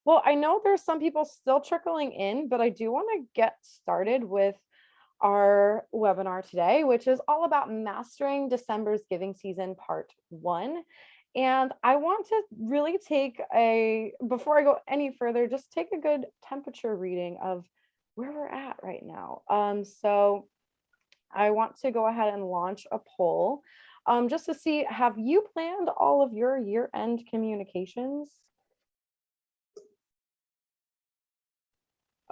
Well, I know there's some people still trickling in, but I do want to get started with our webinar today, which is all about mastering December's giving season part 1. And I want to really before I go any further, just take a good temperature reading of where we're at right now. So I want to go ahead and launch a poll just to see, have you planned all of your year-end communications?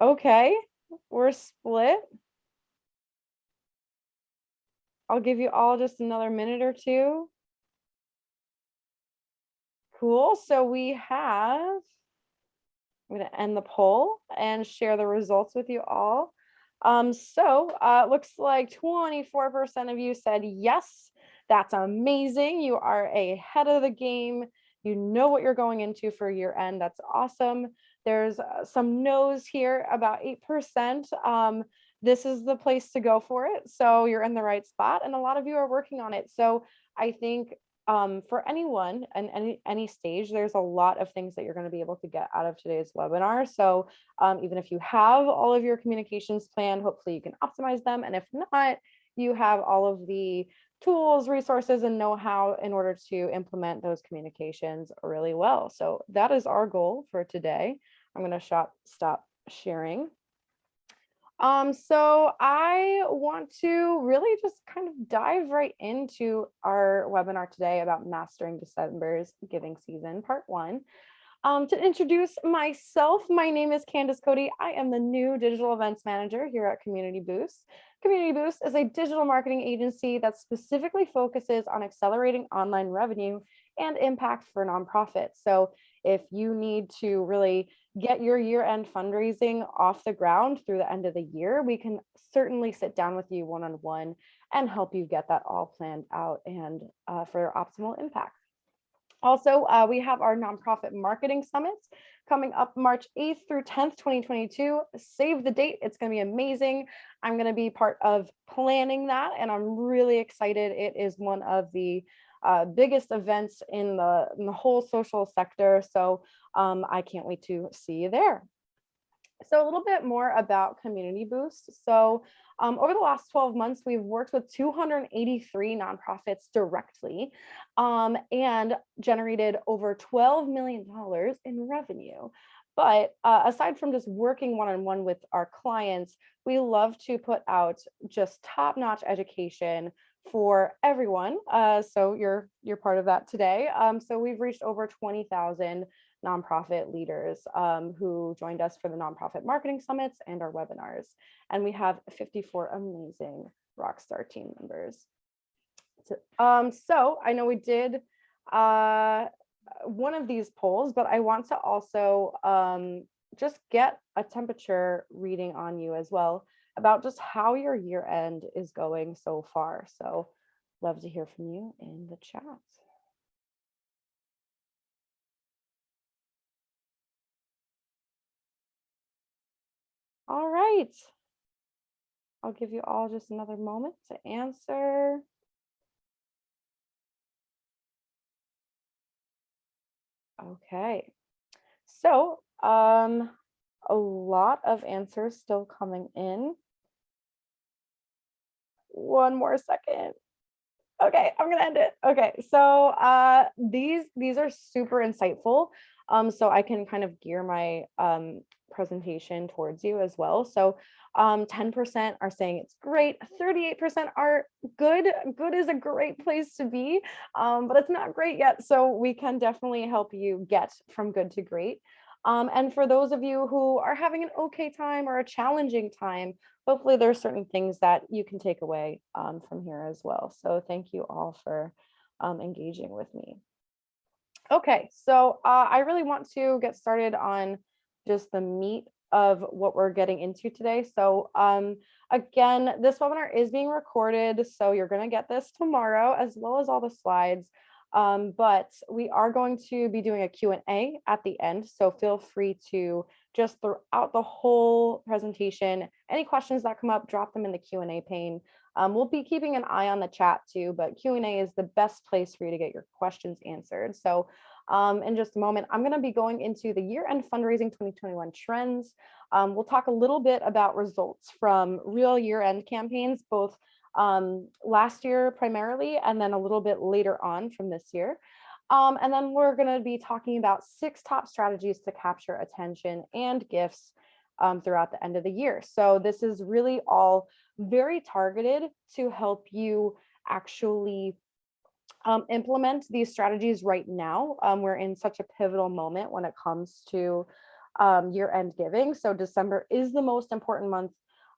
Okay, we're split. I'll give you all just another minute or two. Cool. So I'm going to end the poll and share the results with you all. Looks like 24% of you said yes. That's amazing. You are ahead of the game. You know what you're going into for year end. That's awesome. There's some no's here, about 8%. This is the place to go for it. So you're in the right spot, and a lot of you are working on it. So I think for anyone and any stage, there's a lot of things that you're going to be able to get out of today's webinar. So even if you have all of your communications planned, hopefully you can optimize them. And if not, you have all of the tools, resources, and know-how in order to implement those communications really well. So that is our goal for today. I'm going to stop sharing. So I want to really just kind of dive right into our webinar today about mastering December's giving season, part 1. To introduce myself, my name is Candace Cody. I am the new digital events manager here at Community Boost. Community Boost is a digital marketing agency that specifically focuses on accelerating online revenue and impact for nonprofits. So if you need to really get your year-end fundraising off the ground through the end of the year, we can certainly sit down with you one-on-one and help you get that all planned out and for optimal impact. Also, we have our nonprofit marketing summits coming up March 8th through 10th, 2022. Save the date. It's going to be amazing. I'm going to be part of planning that, and I'm really excited. It is one of the biggest events in the whole social sector. So I can't wait to see you there. So a little bit more about Community Boost. So over the last 12 months, we've worked with 283 nonprofits directly and generated over $12 million in revenue. But aside from just working one-on-one with our clients, we love to put out just top-notch education for everyone. So you're part of that today. So we've reached over 20,000 nonprofit leaders who joined us for the nonprofit marketing summits and our webinars. And we have 54 amazing Rockstar team members. So I know we did one of these polls, but I want to also just get a temperature reading on you as well about just how your year end is going so far. So love to hear from you in the chat. All right. I'll give you all just another moment to answer. Okay. So, a lot of answers still coming in. One more second. Okay, I'm gonna end it. Okay, so these are super insightful. So I can kind of gear my presentation towards you as well. So 10% are saying it's great, 38% are good. Good is a great place to be, but it's not great yet. So we can definitely help you get from good to great. And for those of you who are having an okay time or a challenging time, hopefully there's certain things that you can take away from here as well. So thank you all for engaging with me. Okay, so I really want to get started on just the meat of what we're getting into today. So again, this webinar is being recorded, so you're going to get this tomorrow as well as all the slides. But we are going to be doing a Q&A at the end, so feel free to just throughout the whole presentation, any questions that come up, drop them in the Q&A pane. We'll be keeping an eye on the chat too, but Q&A is the best place for you to get your questions answered. So In just a moment. I'm going to be going into the year-end fundraising 2021 trends. We'll talk a little bit about results from real year-end campaigns, both last year primarily, and then a little bit later on from this year. And then we're going to be talking about 6 top strategies to capture attention and gifts throughout the end of the year. So this is really all very targeted to help you actually implement these strategies right now. We're in such a pivotal moment when it comes to year-end giving. So December is the most important month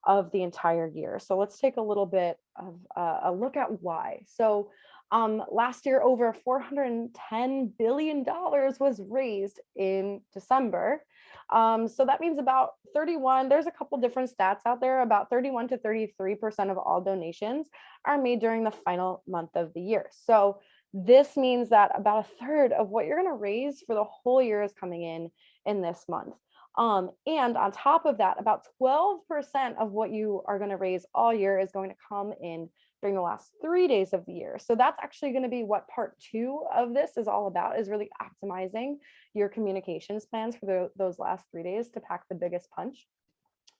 of the entire year. So let's take a little bit of a look at why. So last year, over $410 billion was raised in December. So that means about 31, there's a couple different stats out there, about 31 to 33% of all donations are made during the final month of the year. So this means that about a third of what you're going to raise for the whole year is coming in this month. And on top of that, about 12% of what you are going to raise all year is going to come in during the last 3 days of the year. So that's actually going to be what part 2 of this is all about, is really optimizing your communications plans for those last 3 days to pack the biggest punch.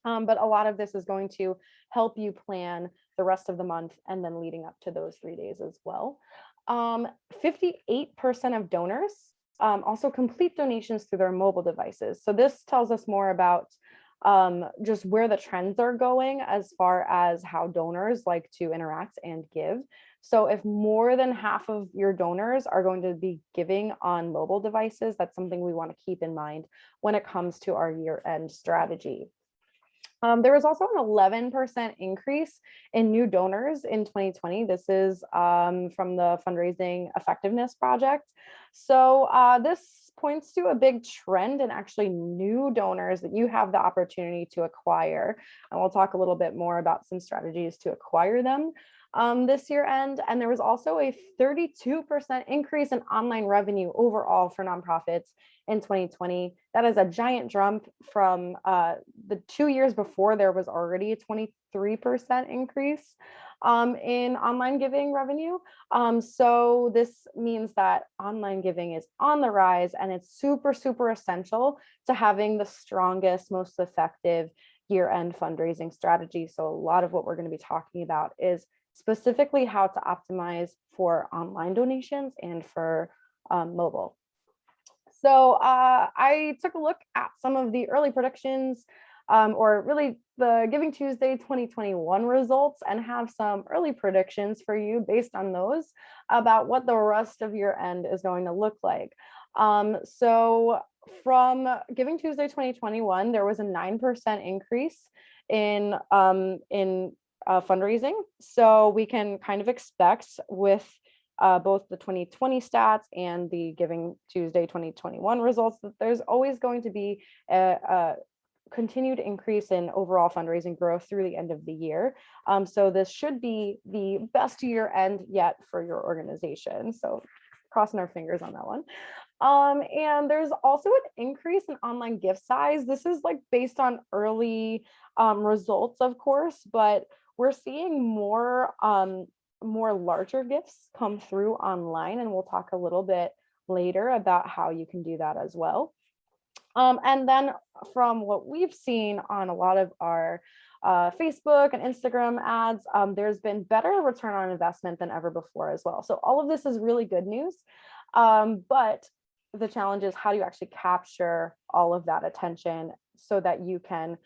But a lot of this is going to help you plan the rest of the month and then leading up to those 3 days as well. 58% of donors also complete donations through their mobile devices. So this tells us more about just where the trends are going as far as how donors like to interact and give. So if more than half of your donors are going to be giving on mobile devices, that's something we want to keep in mind when it comes to our year-end strategy. There was also an 11% increase in new donors in 2020. This is from the Fundraising Effectiveness Project. So this points to a big trend in actually new donors that you have the opportunity to acquire. And we'll talk a little bit more about some strategies to acquire them this year end. And there was also a 32% increase in online revenue overall for nonprofits in 2020. That is a giant jump from the 2 years before. There was already a 23% increase in online giving revenue. So this means that online giving is on the rise, and it's super, super essential to having the strongest, most effective year-end fundraising strategy. So a lot of what we're going to be talking about is specifically how to optimize for online donations and for mobile. So I took a look at some of the early predictions or really the Giving Tuesday 2021 results, and have some early predictions for you based on those about what the rest of year end is going to look like. So from Giving Tuesday 2021, there was a 9% increase in fundraising. So we can kind of expect with both the 2020 stats and the Giving Tuesday 2021 results that there's always going to be a continued increase in overall fundraising growth through the end of the year. So this should be the best year end yet for your organization. So crossing our fingers on that one. And there's also an increase in online gift size. This is like based on early results, of course, but we're seeing more larger gifts come through online, and we'll talk a little bit later about how you can do that as well. And then from what we've seen on a lot of our Facebook and Instagram ads, there's been better return on investment than ever before as well. So all of this is really good news, but the challenge is how do you actually capture all of that attention so that you can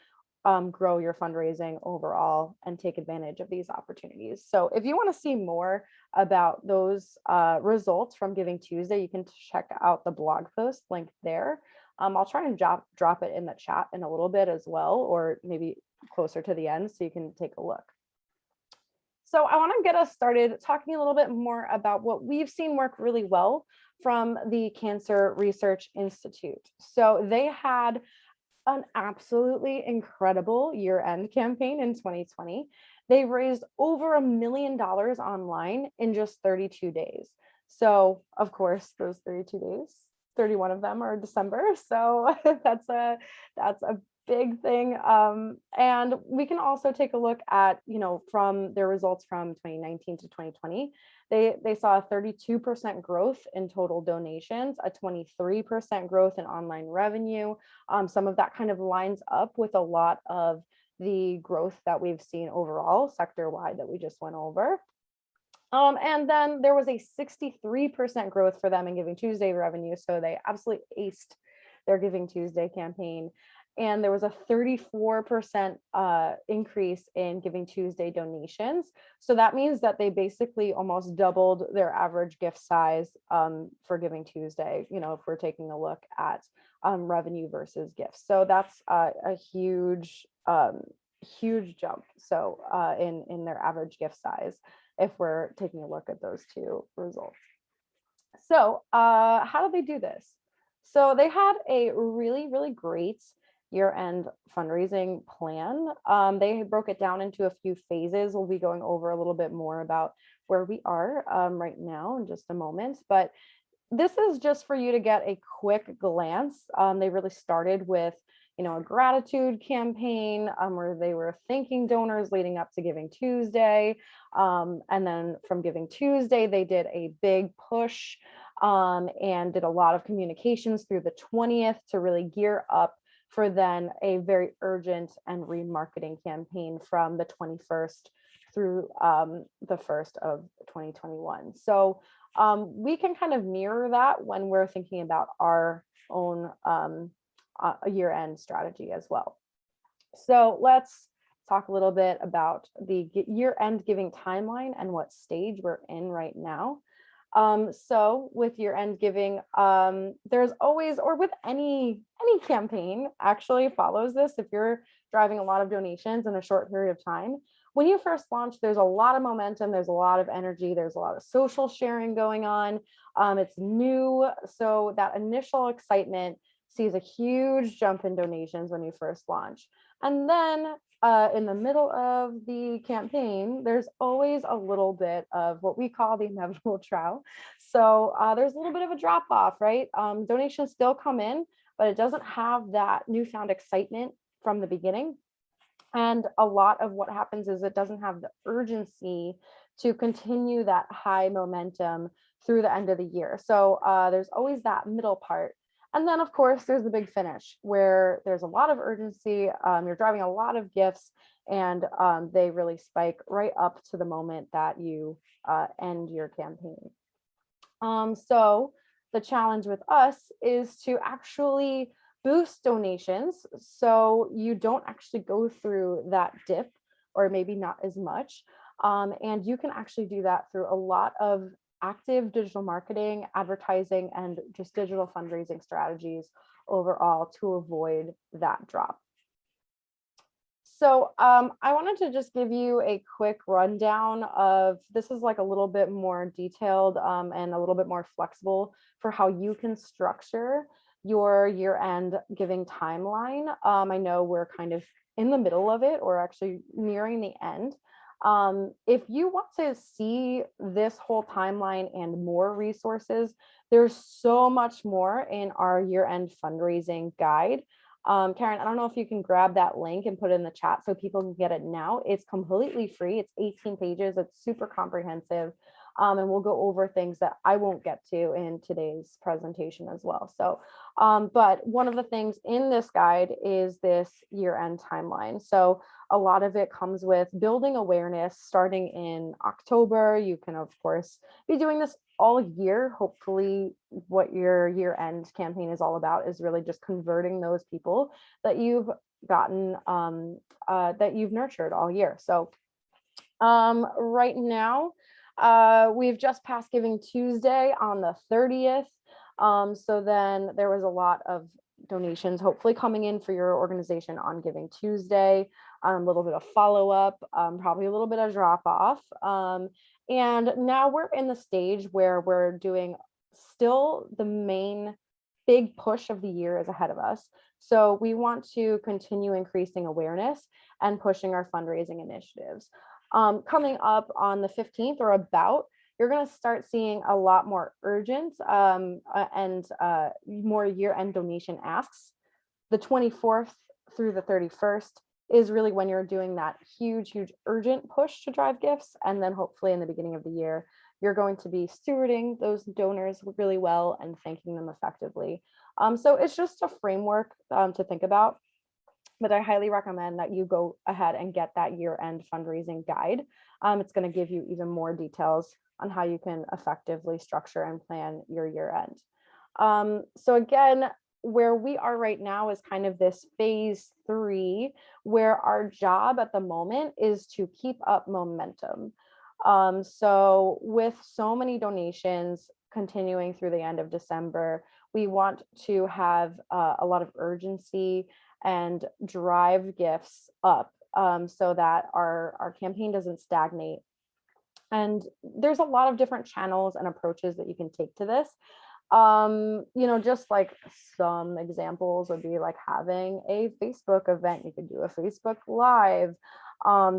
grow your fundraising overall and take advantage of these opportunities. So if you want to see more about those results from Giving Tuesday, you can check out the blog post linked there. I'll try and drop it in the chat in a little bit as well, or maybe closer to the end so you can take a look. So I want to get us started talking a little bit more about what we've seen work really well from the Cancer Research Institute. So they had an absolutely incredible year-end campaign in 2020. They raised over $1 million online in just 32 days. So of course, those 32 days, 31 of them are December. So that's a big thing. And we can also take a look at, from their results from 2019 to 2020. They saw a 32% growth in total donations, a 23% growth in online revenue. Some of that kind of lines up with a lot of the growth that we've seen overall sector-wide that we just went over. And then there was a 63% growth for them in Giving Tuesday revenue. So they absolutely aced their Giving Tuesday campaign. And there was a 34% increase in Giving Tuesday donations. So that means that they basically almost doubled their average gift size for Giving Tuesday, if we're taking a look at revenue versus gifts. So that's a huge, huge jump. So in their average gift size, if we're taking a look at those two results. So how did they do this? So they had a really, really great year-end fundraising plan. They broke it down into a few phases. We'll be going over a little bit more about where we are right now in just a moment. But this is just for you to get a quick glance. They really started with a gratitude campaign where they were thanking donors leading up to Giving Tuesday. And then from Giving Tuesday, they did a big push and did a lot of communications through the 20th to really gear up for then a very urgent and remarketing campaign from the 21st through the 1st of 2021. So we can kind of mirror that when we're thinking about our own a year-end strategy as well. So let's talk a little bit about the year-end giving timeline and what stage we're in right now. So with year-end giving, there's always, or with any campaign actually follows this. If you're driving a lot of donations in a short period of time, when you first launch, there's a lot of momentum, there's a lot of energy, there's a lot of social sharing going on. It's new, so that initial excitement sees a huge jump in donations when you first launch. And then in the middle of the campaign, there's always a little bit of what we call the inevitable trough. So there's a little bit of a drop off, right? Donations still come in, but it doesn't have that newfound excitement from the beginning. And a lot of what happens is it doesn't have the urgency to continue that high momentum through the end of the year. So there's always that middle part. And then, of course, there's the big finish where there's a lot of urgency. You're driving a lot of gifts, and they really spike right up to the moment that you end your campaign. So the challenge with us is to actually boost donations so you don't actually go through that dip, or maybe not as much. And you can actually do that through a lot of active digital marketing, advertising, and just digital fundraising strategies overall to avoid that drop. So I wanted to just give you a quick rundown of, this is like a little bit more detailed and a little bit more flexible for how you can structure your year-end giving timeline. I know we're kind of in the middle of it, or actually nearing the end. If you want to see this whole timeline and more resources, there's so much more in our year-end fundraising guide. Karen, I don't know if you can grab that link and put it in the chat so people can get it now. It's completely free. It's 18 pages. It's super comprehensive. And we'll go over things that I won't get to in today's presentation as well. So, but one of the things in this guide is this year-end timeline. So a lot of it comes with building awareness starting in October. You can, of course, be doing this all year. Hopefully what your year-end campaign is all about is really just converting those people that you've gotten, that you've nurtured all year. So right now, we've just passed Giving Tuesday on the 30th. So then there was a lot of donations hopefully coming in for your organization on Giving Tuesday, a little bit of follow-up, probably a little bit of drop-off. And now we're in the stage where we're doing still the main big push of the year is ahead of us. So we want to continue increasing awareness and pushing our fundraising initiatives. Coming up on the 15th or about, you're going to start seeing a lot more urgent and more year-end donation asks. The 24th through the 31st is really when you're doing that huge, huge urgent push to drive gifts. And then hopefully in the beginning of the year, you're going to be stewarding those donors really well and thanking them effectively. So it's just a framework to think about, but I highly recommend that you go ahead and get that year-end fundraising guide. It's going to give you even more details on how you can effectively structure and plan your year-end. So again, where we are right now is kind of this phase 3, where our job at the moment is to keep up momentum. So with so many donations continuing through the end of December, we want to have a lot of urgency and drive gifts up, so that our campaign doesn't stagnate. And there's a lot of different channels and approaches that you can take to this. Just like some examples would be like having a Facebook event. You could do a Facebook Live.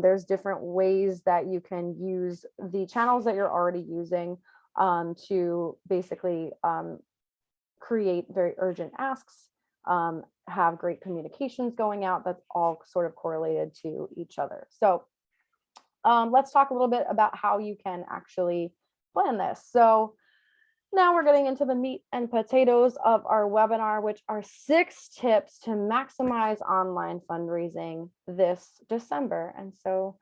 There's different ways that you can use the channels that you're already using to basically create very urgent asks, have great communications going out that's all sort of correlated to each other. So let's talk a little bit about how you can actually plan this. So now we're getting into the meat and potatoes of our webinar, which are 6 tips to maximize online fundraising this December. And so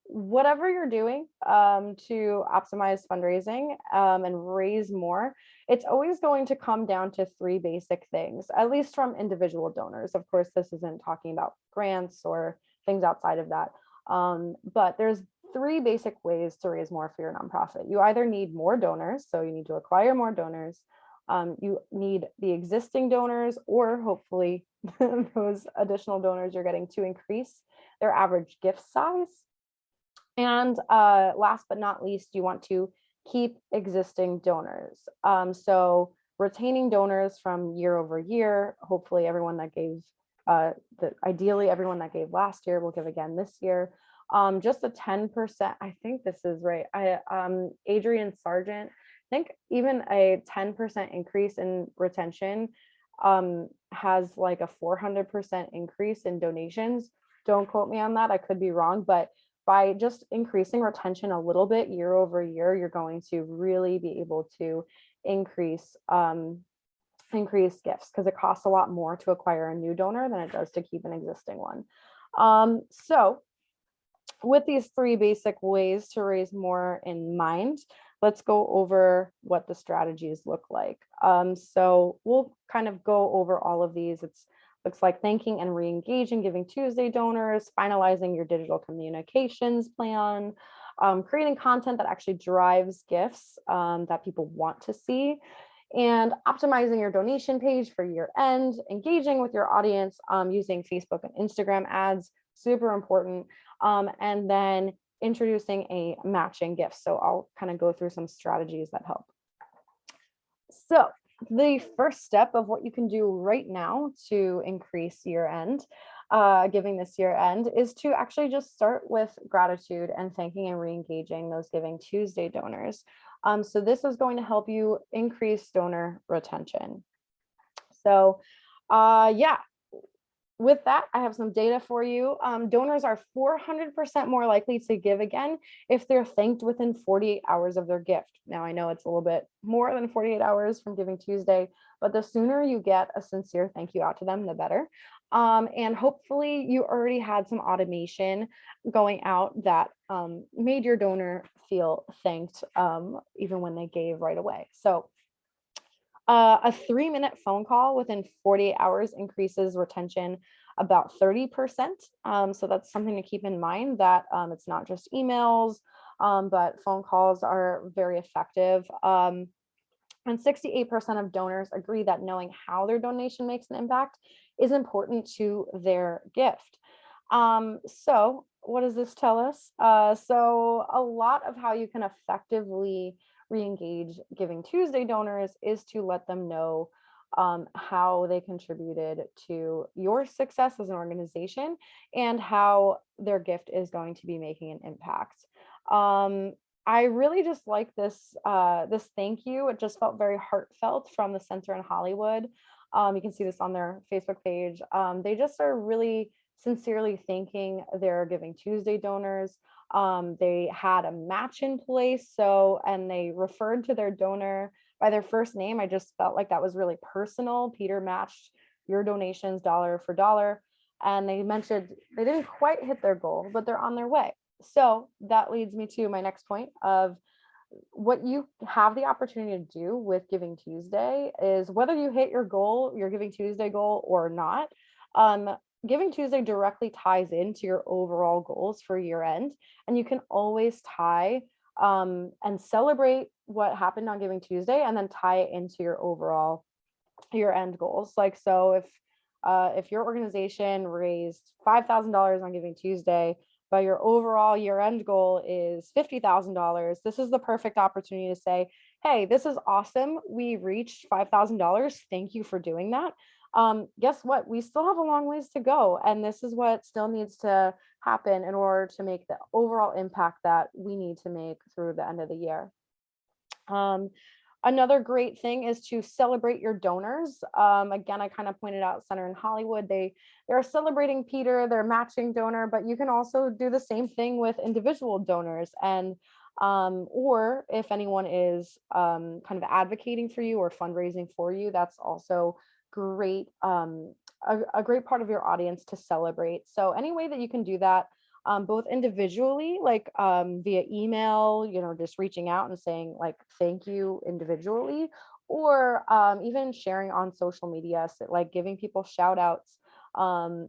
whatever you're doing to optimize fundraising and raise more, it's always going to come down to 3 basic things, at least from individual donors. Of course, this isn't talking about grants or things outside of that. But there's 3 basic ways to raise more for your nonprofit. You either need more donors, so you need to acquire more donors. You need the existing donors, or hopefully those additional donors you're getting to increase their average gift size. And last but not least, you want to keep existing donors. So retaining donors from year over year, hopefully everyone that gave, ideally everyone that gave last year will give again this year. Just a 10%, I think this is right. Adrian Sargent, I think even a 10% increase in retention has like a 400% increase in donations. Don't quote me on that, I could be wrong, but by just increasing retention a little bit year over year, you're going to really be able to increase gifts, because it costs a lot more to acquire a new donor than it does to keep an existing one. So with these 3 basic ways to raise more in mind, let's go over what the strategies look like. So we'll kind of go over all of these. Looks like thanking and re-engaging Giving Tuesday donors, finalizing your digital communications plan, creating content that actually drives gifts that people want to see, and optimizing your donation page for year end, engaging with your audience using Facebook and Instagram ads, super important, and then introducing a matching gift. So I'll kind of go through some strategies that help. So the first step of what you can do right now to increase year end giving this year end is to actually just start with gratitude and thanking and re-engaging those Giving Tuesday donors. So this is going to help you increase donor retention. So yeah, with that, I have some data for you. Donors are 400% more likely to give again if they're thanked within 48 hours of their gift. Now, I know it's a little bit more than 48 hours from Giving Tuesday, but the sooner you get a sincere thank you out to them, the better. And hopefully you already had some automation going out that made your donor feel thanked even when they gave right away. So a 3-minute phone call within 48 hours increases retention about 30%. So that's something to keep in mind, that it's not just emails, but phone calls are very effective. And 68% of donors agree that knowing how their donation makes an impact is important to their gift. So what does this tell us? So a lot of how you can effectively re-engage Giving Tuesday donors is to let them know how they contributed to your success as an organization and how their gift is going to be making an impact. I really just like this this thank you. It just felt very heartfelt from the center in Hollywood. You can see this on their Facebook page. They just are really sincerely thanking their Giving Tuesday donors. They had a match in place, and they referred to their donor by their first name. I just felt like that was really personal. Peter matched your donations dollar for dollar. And they mentioned they didn't quite hit their goal, but they're on their way. So that leads me to my next point of what you have the opportunity to do with Giving Tuesday is whether you hit your goal, your Giving Tuesday goal or not. Um, Giving Tuesday directly ties into your overall goals for year end, and you can always tie and celebrate what happened on Giving Tuesday and then tie it into your overall year end goals. Like, so if your organization raised $5,000 on Giving Tuesday, but your overall year end goal is $50,000, this is the perfect opportunity to say, hey, this is awesome. We reached $5,000. Thank you for doing that. Guess what? We still have a long ways to go. And this is what still needs to happen in order to make the overall impact that we need to make through the end of the year. Another great thing is to celebrate your donors. Again, I kind of pointed out Center in Hollywood. They're celebrating Peter, their matching donor, but you can also do the same thing with individual donors. And or if anyone is kind of advocating for you or fundraising for you, that's also great. A great part of your audience to celebrate. So any way that you can do that, both individually, like via email, just reaching out and saying like, thank you individually, or even sharing on social media, so, like giving people shout outs.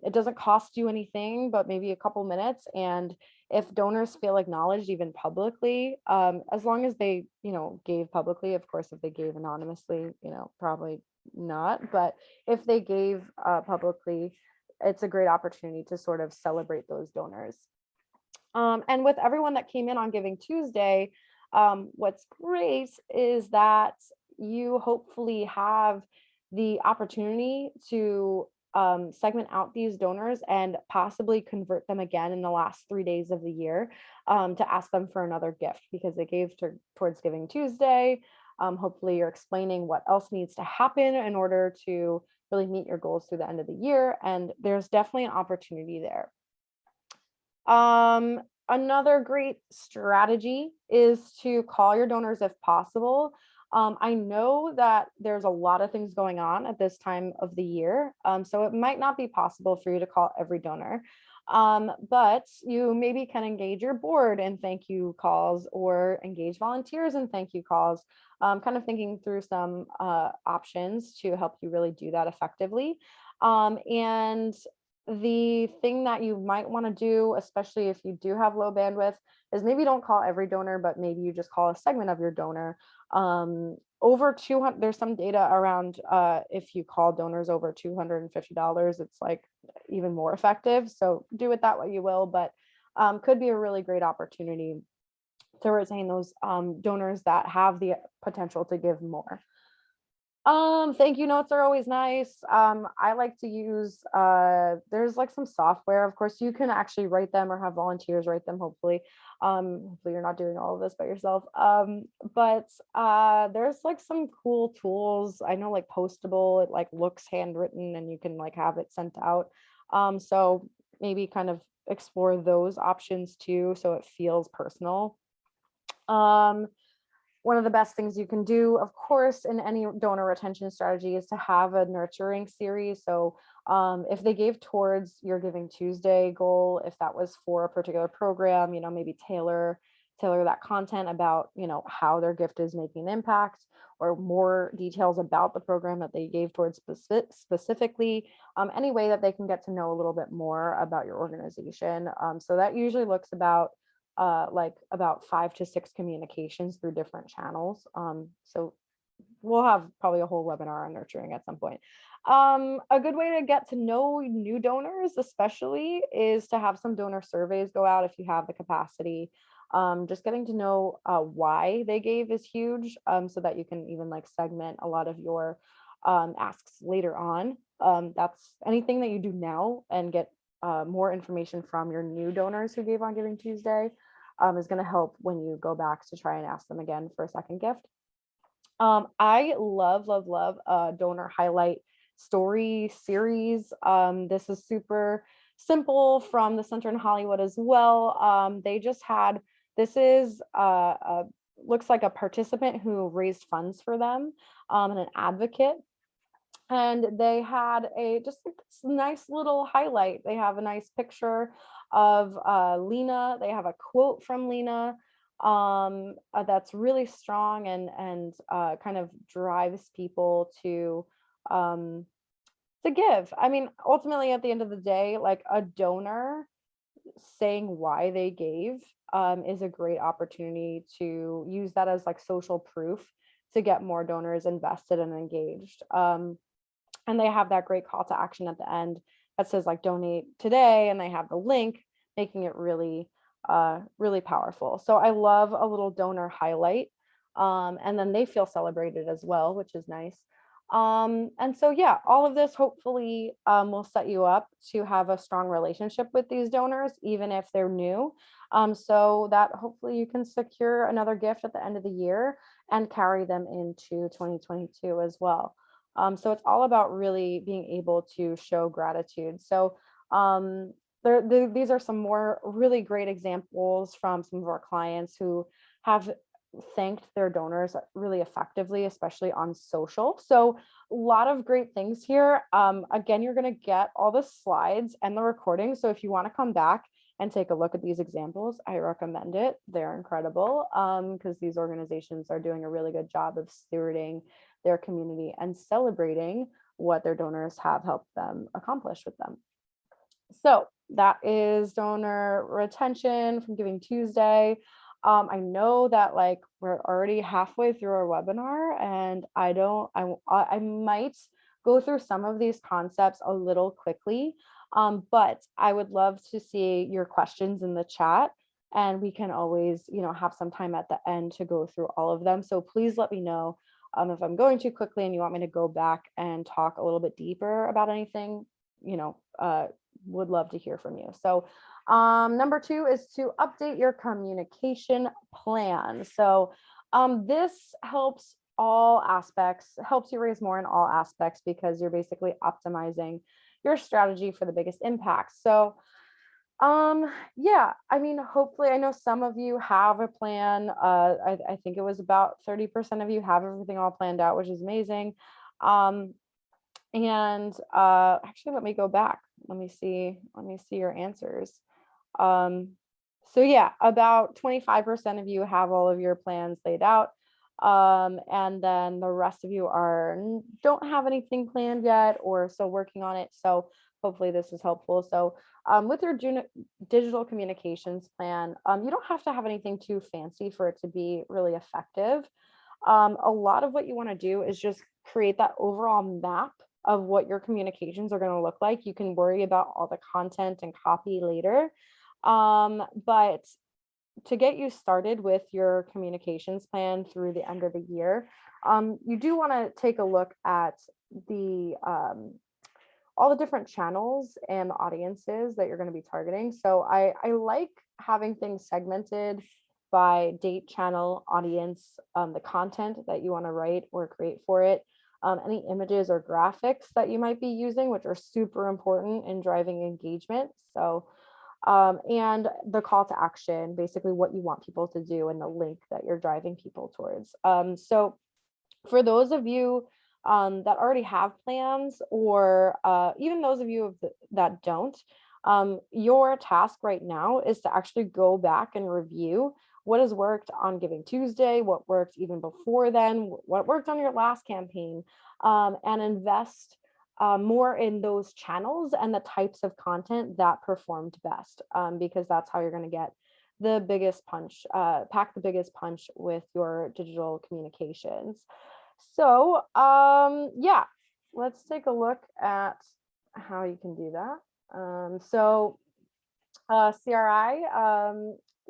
It doesn't cost you anything, but maybe a couple minutes. And if donors feel acknowledged, even publicly, as long as they, gave publicly, of course, if they gave anonymously, probably not, but if they gave publicly, it's a great opportunity to sort of celebrate those donors. And with everyone that came in on Giving Tuesday, what's great is that you hopefully have the opportunity to segment out these donors and possibly convert them again in the last 3 days of the year, to ask them for another gift because they gave towards Giving Tuesday. Hopefully you're explaining what else needs to happen in order to really meet your goals through the end of the year. And there's definitely an opportunity there. Another great strategy is to call your donors if possible. I know that there's a lot of things going on at this time of the year, so it might not be possible for you to call every donor, but you maybe can engage your board in thank you calls or engage volunteers in thank you calls, kind of thinking through some options to help you really do that effectively. And the thing that you might want to do, especially if you do have low bandwidth, is maybe don't call every donor, but maybe you just call a segment of your donor. Over 200, there's some data around if you call donors over $250, it's like even more effective. So do it that way you will, but could be a really great opportunity to retain those donors that have the potential to give more. Thank you notes are always nice. I like to use, there's like some software, of course, you can actually write them or have volunteers write them, hopefully. Hopefully you're not doing all of this by yourself. But there's like some cool tools. I know like Postable, it like looks handwritten and you can like have it sent out. So maybe kind of explore those options too, so it feels personal. One of the best things you can do, of course, in any donor retention strategy is to have a nurturing series. So if they gave towards your Giving Tuesday goal, if that was for a particular program, maybe tailor that content about, how their gift is making an impact, or more details about the program that they gave towards specifically, any way that they can get to know a little bit more about your organization. So that usually looks about like about 5 to 6 communications through different channels. So we'll have probably a whole webinar on nurturing at some point. A good way to get to know new donors, especially, is to have some donor surveys go out if you have the capacity. Just getting to know why they gave is huge, so that you can even like segment a lot of your asks later on. That's anything that you do now and get more information from your new donors who gave on Giving Tuesday is going to help when you go back to try and ask them again for a second gift. I love donor highlight story series. This is super simple from the center in Hollywood as well. They just had, this is looks like a participant who raised funds for them, and an advocate. And they had a just like this nice little highlight. They have a nice picture of Lena. They have a quote from Lena, that's really strong and kind of drives people um, to give. I mean, ultimately, at the end of the day, like a donor saying why they gave, is a great opportunity to use that as like social proof to get more donors invested and engaged. And they have that great call to action at the end that says like donate today, and they have the link, making it really really powerful. So I love a little donor highlight, and then they feel celebrated as well, which is nice. And so yeah, all of this hopefully will set you up to have a strong relationship with these donors, even if they're new, so that hopefully you can secure another gift at the end of the year and carry them into 2022 as well. So it's all about really being able to show gratitude. So these are some more really great examples from some of our clients who have thanked their donors really effectively, especially on social. So a lot of great things here. Again, you're going to get all the slides and the recording. So if you want to come back and take a look at these examples, I recommend it. They're incredible, because these organizations are doing a really good job of stewarding their community and celebrating what their donors have helped them accomplish with them. So that is donor retention from Giving Tuesday. I know that like we're already halfway through our webinar, and I might go through some of these concepts a little quickly, but I would love to see your questions in the chat, and we can always, have some time at the end to go through all of them. So please let me know if I'm going too quickly and you want me to go back and talk a little bit deeper about anything. Would love to hear from you. So number 2 is to update your communication plan. So this helps all aspects, helps you raise more in all aspects, because you're basically optimizing your strategy for the biggest impact. So yeah, I mean, hopefully, I know some of you have a plan. I think it was about 30% of you have everything all planned out, which is amazing. And actually, let me go back. Let me see your answers. So yeah, about 25% of you have all of your plans laid out. And then the rest of you don't have anything planned yet, or still working on it. So hopefully this is helpful. So with your digital communications plan, you don't have to have anything too fancy for it to be really effective. A lot of what you want to do is just create that overall map of what your communications are going to look like. You can worry about all the content and copy later. But to get you started with your communications plan through the end of the year, you do want to take a look at the all the different channels and audiences that you're going to be targeting. So I like having things segmented by date, channel, audience, the content that you want to write or create for it, any images or graphics that you might be using, which are super important in driving engagement. So and the call to action, basically what you want people to do and the link that you're driving people towards. So for those of you that already have plans, or even those of you that don't, your task right now is to actually go back and review what has worked on Giving Tuesday, what worked even before then, what worked on your last campaign, and invest more in those channels and the types of content that performed best, because that's how you're going to get the biggest punch, pack the biggest punch with your digital communications. So yeah, let's take a look at how you can do that. CRI,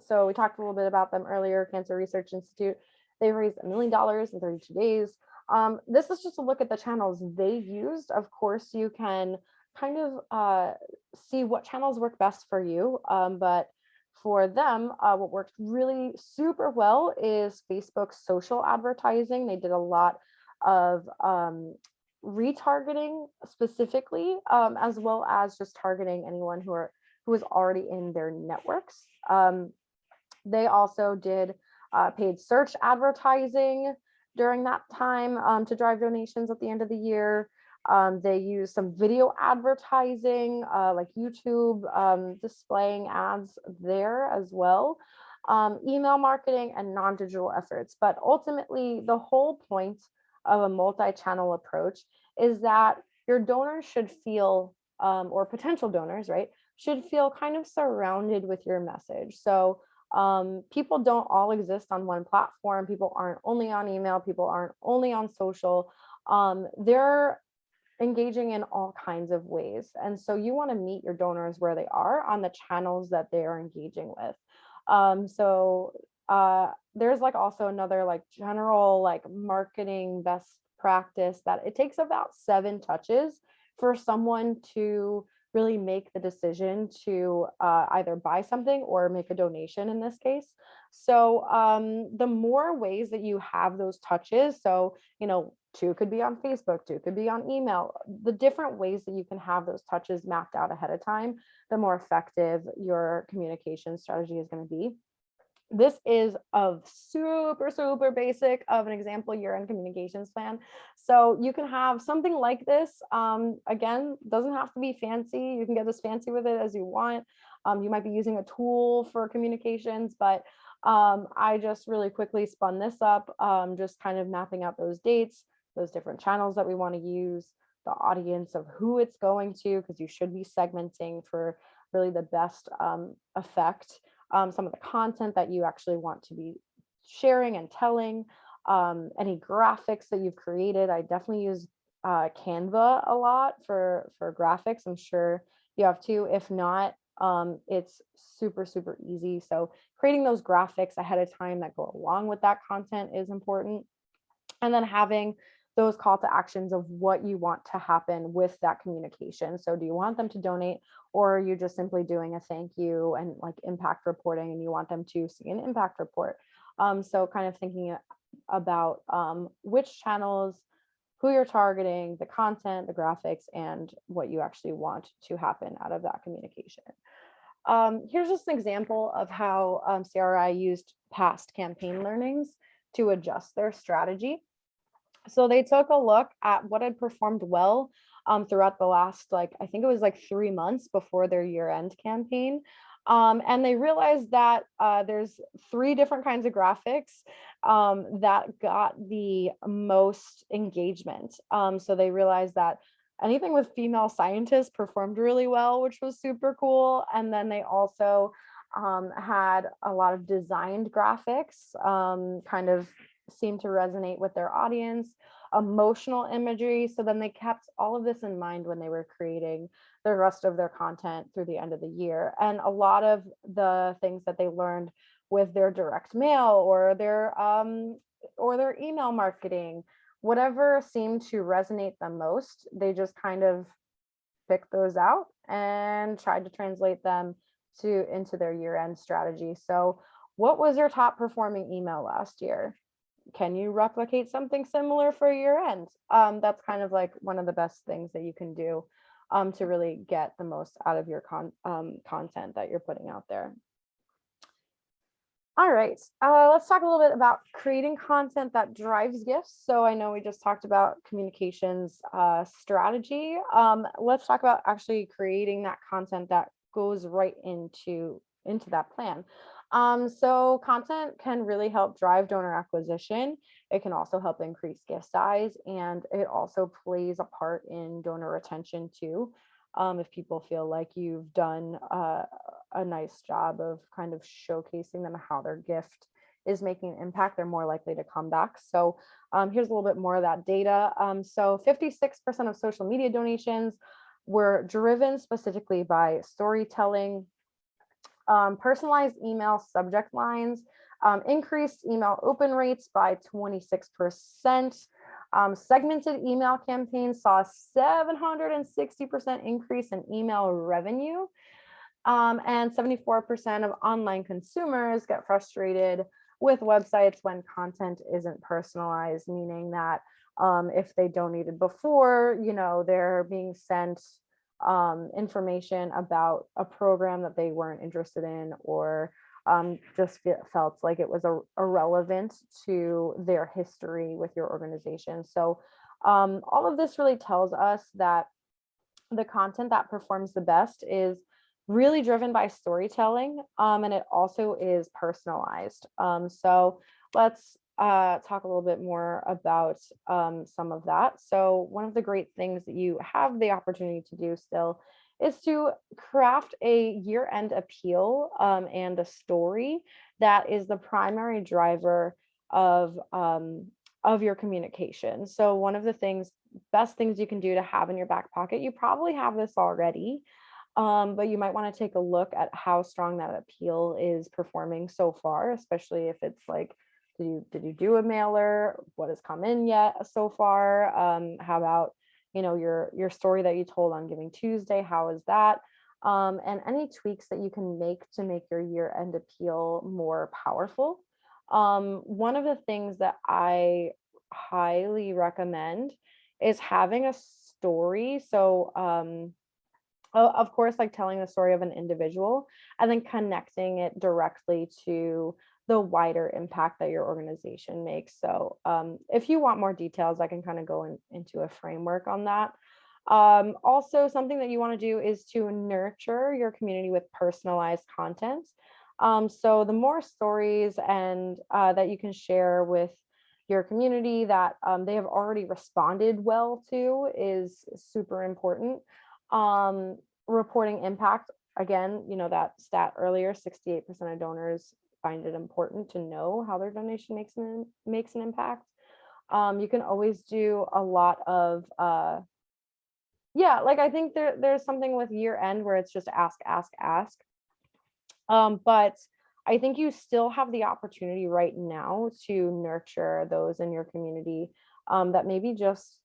so we talked a little bit about them earlier, Cancer Research Institute. They raised $1 million in 32 days. This is just a look at the channels they used. Of course, you can kind of see what channels work best for you. But for them, what worked really super well is Facebook social advertising. They did a lot of retargeting specifically, as well as just targeting anyone who is already in their networks. They also did paid search advertising during that time to drive donations at the end of the year. They used some video advertising, like YouTube, displaying ads there as well, email marketing, and non-digital efforts. But ultimately, the whole point of a multi-channel approach is that your donors should feel, or potential donors, right, should feel kind of surrounded with your message. So people don't all exist on one platform. People aren't only on email. People aren't only on social. They're engaging in all kinds of ways. And so you want to meet your donors where they are on the channels that they are engaging with. There's like also another like general like marketing best practice that it takes about 7 touches for someone to really make the decision to either buy something or make a donation in this case. So the more ways that you have those touches, so, 2 could be on Facebook, 2 could be on email, the different ways that you can have those touches mapped out ahead of time, the more effective your communication strategy is going to be. This is a super basic of an example year-end communications plan. So you can have something like this. Again, doesn't have to be fancy. You can get as fancy with it as you want. You might be using a tool for communications, but I just really quickly spun this up, just kind of mapping out those dates, those different channels that we want to use, the audience of who it's going to, because you should be segmenting for really the best effect. Some of the content that you actually want to be sharing and telling, any graphics that you've created. I definitely use Canva a lot for graphics. I'm sure you have too. If not, it's super easy. So creating those graphics ahead of time that go along with that content is important. And then having those call to actions of what you want to happen with that communication. So do you want them to donate, or are you just simply doing a thank you and like impact reporting and you want them to see an impact report? So kind of thinking about which channels, who you're targeting, the content, the graphics, and what you actually want to happen out of that communication. Here's just an example of how CRI used past campaign learnings to adjust their strategy. So they took a look at what had performed well throughout the last, I think it was 3 months before their year-end campaign. And they realized that there's 3 different kinds of graphics that got the most engagement. So they realized that anything with female scientists performed really well, which was super cool. And then they also had a lot of designed graphics, kind of seemed to resonate with their audience, emotional imagery. So then they kept all of this in mind when they were creating the rest of their content through the end of the year. And a lot of the things that they learned with their direct mail or their email marketing, whatever seemed to resonate the most, they just kind of picked those out and tried to translate them into their year-end strategy. So what was your top performing email last year? Can you replicate something similar for year end? That's kind of like one of the best things that you can do to really get the most out of your content that you're putting out there. All right, let's talk a little bit about creating content that drives gifts. So I know we just talked about communications strategy. Let's talk about actually creating that content that goes right into that plan. So content can really help drive donor acquisition. It can also help increase gift size, and it also plays a part in donor retention too. If people feel like you've done a nice job of kind of showcasing them how their gift is making an impact, they're more likely to come back. So here's a little bit more of that data. So 56% of social media donations were driven specifically by storytelling, personalized email subject lines, increased email open rates by 26%. Segmented email campaigns saw a 760% increase in email revenue. And 74% of online consumers get frustrated with websites when content isn't personalized, meaning that If they donated before, they're being sent information about a program that they weren't interested in, or just felt like it was irrelevant to their history with your organization. So all of this really tells us that the content that performs the best is really driven by storytelling, and it also is personalized. So let's talk a little bit more about some of that. So one of the great things that you have the opportunity to do still is to craft a year-end appeal, and a story that is the primary driver of your communication. So one of the best things you can do to have in your back pocket, you probably have this already, but you might want to take a look at how strong that appeal is performing so far, especially if it's like, did you do a mailer? What has come in yet so far? How about, your story that you told on Giving Tuesday? How is that? And any tweaks that you can make to make your year-end appeal more powerful. One of the things that I highly recommend is having a story. So, of course, like telling the story of an individual and then connecting it directly to the wider impact that your organization makes. So, if you want more details, I can kind of go into a framework on that. Also, something that you want to do is to nurture your community with personalized content. So the more stories and that you can share with your community that they have already responded well to is super important. Reporting impact, again, that stat earlier, 68% of donors find it important to know how their donation makes an impact. You can always do a lot of like I think there's something with year end where it's just ask, ask, ask. But I think you still have the opportunity right now to nurture those in your community that maybe just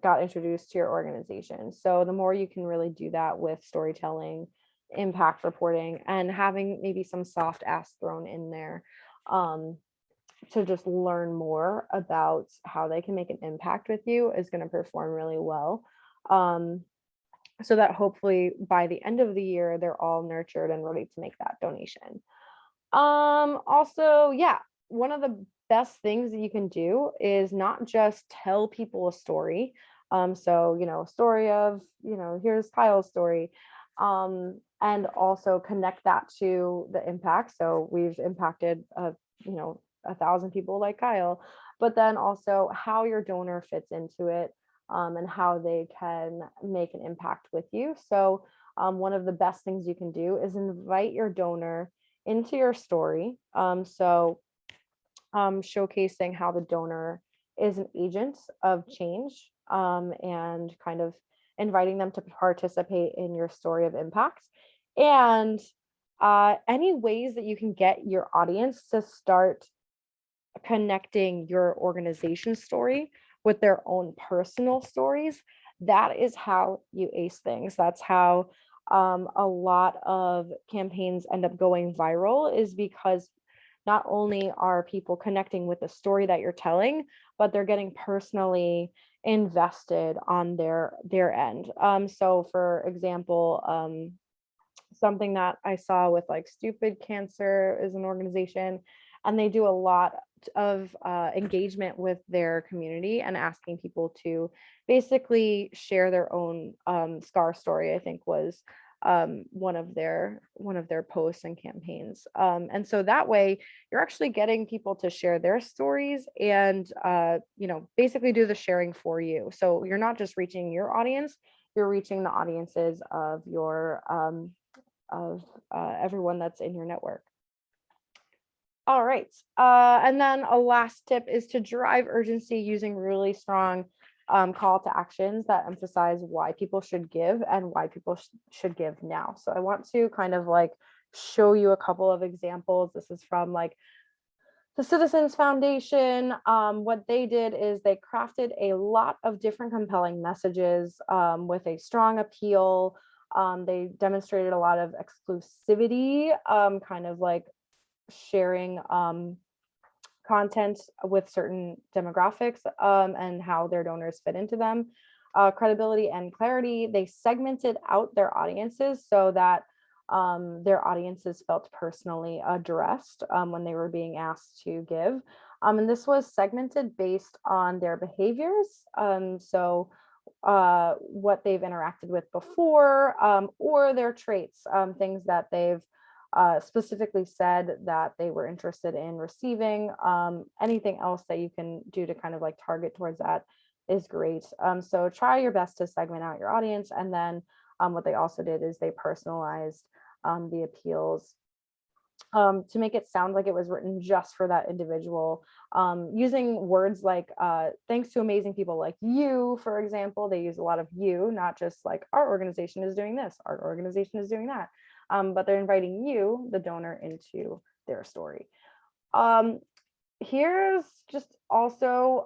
got introduced to your organization. So the more you can really do that with storytelling, impact reporting, and having maybe some soft asks thrown in there to just learn more about how they can make an impact with you is going to perform really well. So that hopefully by the end of the year, they're all nurtured and ready to make that donation. Also, yeah, one of the best things that you can do is not just tell people a story. So, a story of, here's Kyle's story. And also connect that to the impact. So we've impacted, 1,000 people like Kyle, but then also how your donor fits into it, and how they can make an impact with you. So one of the best things you can do is invite your donor into your story. Showcasing how the donor is an agent of change, and kind of inviting them to participate in your story of impact. And any ways that you can get your audience to start connecting your organization story with their own personal stories, that is how you ace things. That's how a lot of campaigns end up going viral, is because not only are people connecting with the story that you're telling, but they're getting personally invested on their end. So for example, something that I saw with like Stupid Cancer is an organization, and they do a lot of engagement with their community and asking people to basically share their own scar story, I think was one of their posts and campaigns. And so that way you're actually getting people to share their stories and basically do the sharing for you. So you're not just reaching your audience, you're reaching the audiences of your everyone that's in your network. All right. And then a last tip is to drive urgency using really strong call to actions that emphasize why people should give and why people should give now. So I want to kind of like show you a couple of examples. This is from like the Citizens Foundation. What they did is they crafted a lot of different compelling messages with a strong appeal. They demonstrated a lot of exclusivity, kind of like sharing content with certain demographics and how their donors fit into them. Credibility and clarity, they segmented out their audiences so that their audiences felt personally addressed when they were being asked to give. And this was segmented based on their behaviors. What they've interacted with before, or their traits, things that they've specifically said that they were interested in receiving. Anything else that you can do to kind of like target towards that is great. So try your best to segment out your audience. And then what they also did is they personalized the appeals to make it sound like it was written just for that individual, using words like thanks to amazing people like you, for example. They use a lot of you, not just like our organization is doing this, our organization is doing that, but they're inviting you, the donor, into their story. Here's just also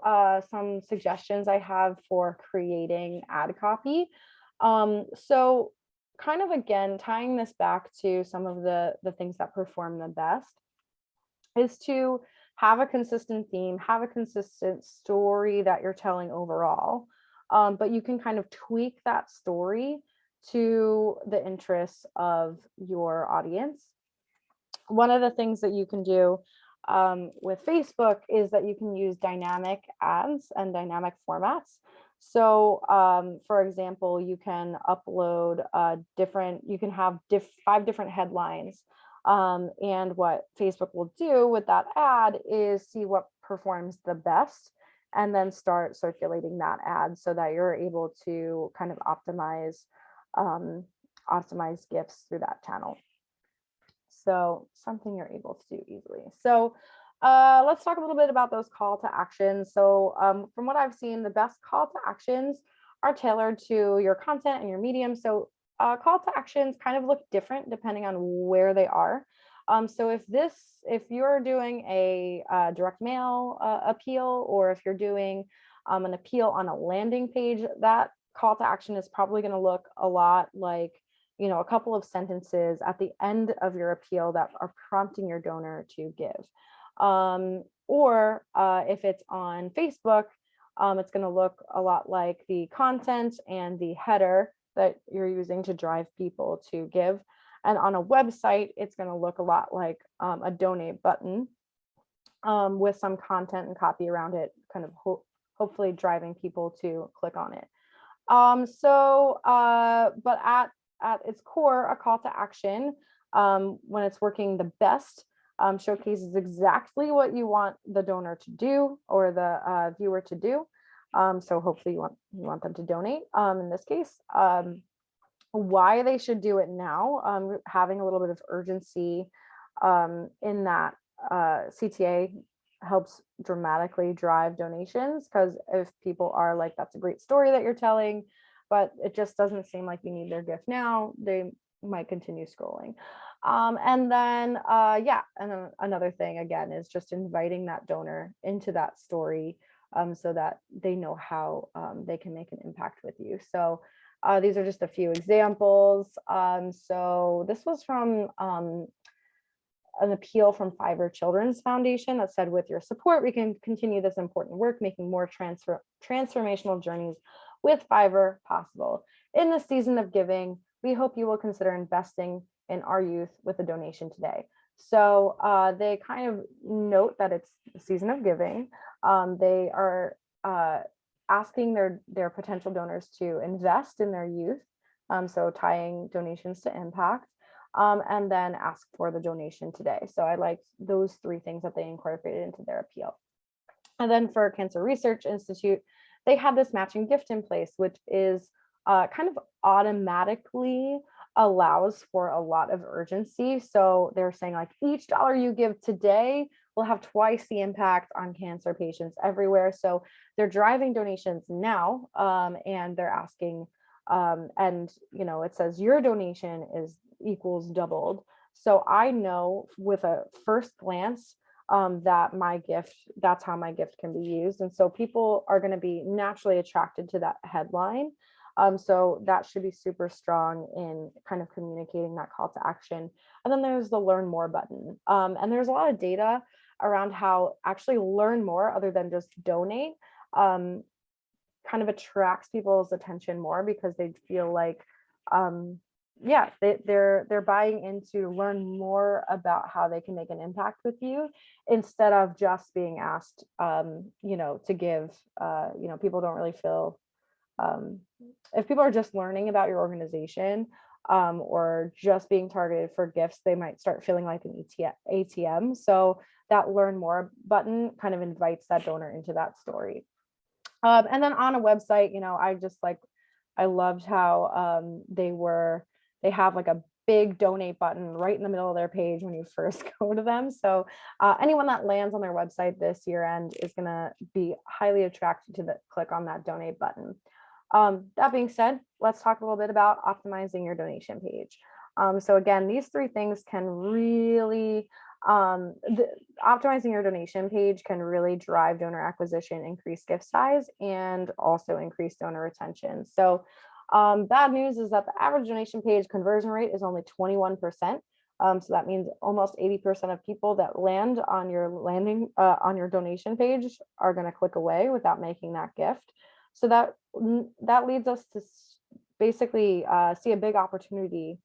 some suggestions I have for creating ad copy. So kind of again, tying this back to some of the things that perform the best is to have a consistent theme, have a consistent story that you're telling overall. But you can kind of tweak that story to the interests of your audience. One of the things that you can do with Facebook is that you can use dynamic ads and dynamic formats. So for example, you can upload you can have 5 different headlines. And what Facebook will do with that ad is see what performs the best and then start circulating that ad so that you're able to kind of optimize gifts through that channel. So something you're able to do easily. So let's talk a little bit about those call to actions. So from what I've seen, the best call to actions are tailored to your content and your medium. So call to actions kind of look different depending on where they are. So if you're doing a direct mail appeal, or if you're doing an appeal on a landing page, that call to action is probably going to look a lot like, you know, a couple of sentences at the end of your appeal that are prompting your donor to give. Or if it's on Facebook, it's going to look a lot like the content and the header that you're using to drive people to give. And on a website, it's going to look a lot like a donate button with some content and copy around it, kind of hopefully driving people to click on it. But at its core, a call to action, when it's working the best, showcases exactly what you want the donor to do or the viewer to do. So hopefully you want them to donate in this case. Why they should do it now, having a little bit of urgency in that CTA helps dramatically drive donations, because if people are like, that's a great story that you're telling, but it just doesn't seem like you need their gift now, they might continue scrolling. And then another thing again is just inviting that donor into that story so that they know how they can make an impact with you. So these are just a few examples. So this was from an appeal from Fiverr Children's Foundation that said, with your support, we can continue this important work, making more transformational journeys with Fiverr possible. In the season of giving, we hope you will consider investing in our youth with a donation today. So they kind of note that it's the season of giving. They are asking their potential donors to invest in their youth. So tying donations to impact. And then ask for the donation today. So I liked those 3 things that they incorporated into their appeal. And then for Cancer Research Institute, they had this matching gift in place, which is kind of automatically allows for a lot of urgency. So they're saying like, each dollar you give today will have twice the impact on cancer patients everywhere. So they're driving donations now, and they're asking, and you know, it says your donation equals doubled. So I know with a first glance that that's how my gift can be used. And so people are going to be naturally attracted to that headline. So that should be super strong in kind of communicating that call to action. And then there's the learn more button. And there's a lot of data around how actually learn more other than just donate um, kind of attracts people's attention more, because they feel like yeah, they're buying into learn more about how they can make an impact with you, instead of just being asked to give. People don't really feel, um, if people are just learning about your organization, or just being targeted for gifts, they might start feeling like an ATM. So that learn more button kind of invites that donor into that story. And then on a website, I loved how they have like a big donate button right in the middle of their page when you first go to them. So anyone that lands on their website this year end is going to be highly attracted to click on that donate button. That being said, let's talk a little bit about optimizing your donation page. So again, these three things can really optimizing your donation page can really drive donor acquisition, increase gift size, and also increase donor retention. So bad news is that the average donation page conversion rate is only 21%. So that means almost 80% of people that land on your on your donation page are going to click away without making that gift. So that leads us to basically see a big opportunity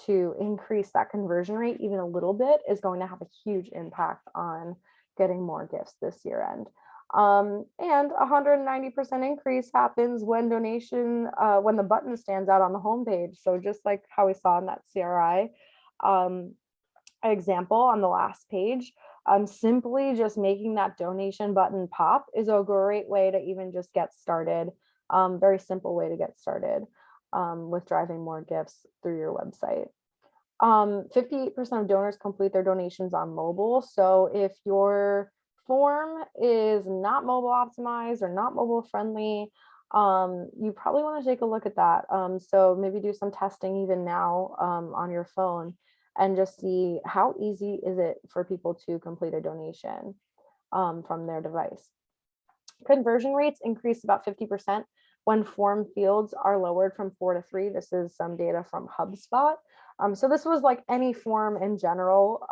to increase that conversion rate even a little bit is going to have a huge impact on getting more gifts this year end. And 190% increase happens when when the button stands out on the homepage. So just like how we saw in that CRI example on the last page, simply just making that donation button pop is a great way to even just get started. Very simple way to get started with driving more gifts through your website. 58% of donors complete their donations on mobile. So if your form is not mobile optimized or not mobile friendly, you probably want to take a look at that. So maybe do some testing even now on your phone and just see how easy is it for people to complete a donation from their device. Conversion rates increase about 50% when form fields are lowered from 4 to 3. This is some data from HubSpot. So this was like any form in general.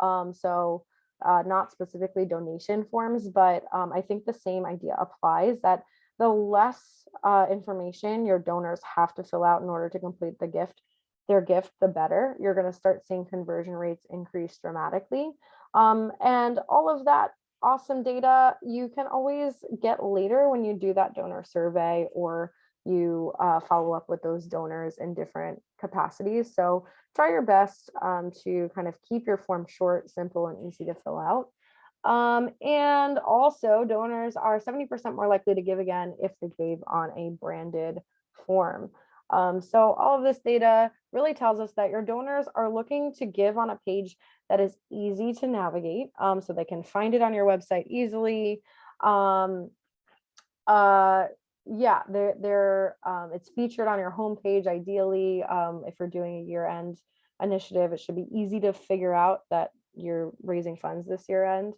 Not specifically donation forms, but I think the same idea applies, that the less information your donors have to fill out in order to complete their gift, the better. You're going to start seeing conversion rates increase dramatically. And all of that awesome data you can always get later when you do that donor survey, or you follow up with those donors in different capacities. So try your best to kind of keep your form short, simple, and easy to fill out. And also, donors are 70% more likely to give again if they gave on a branded form. So all of this data really tells us that your donors are looking to give on a page that is easy to navigate, so they can find it on your website easily. Yeah, it's featured on your homepage ideally. If you're doing a year-end initiative, it should be easy to figure out that you're raising funds this year end,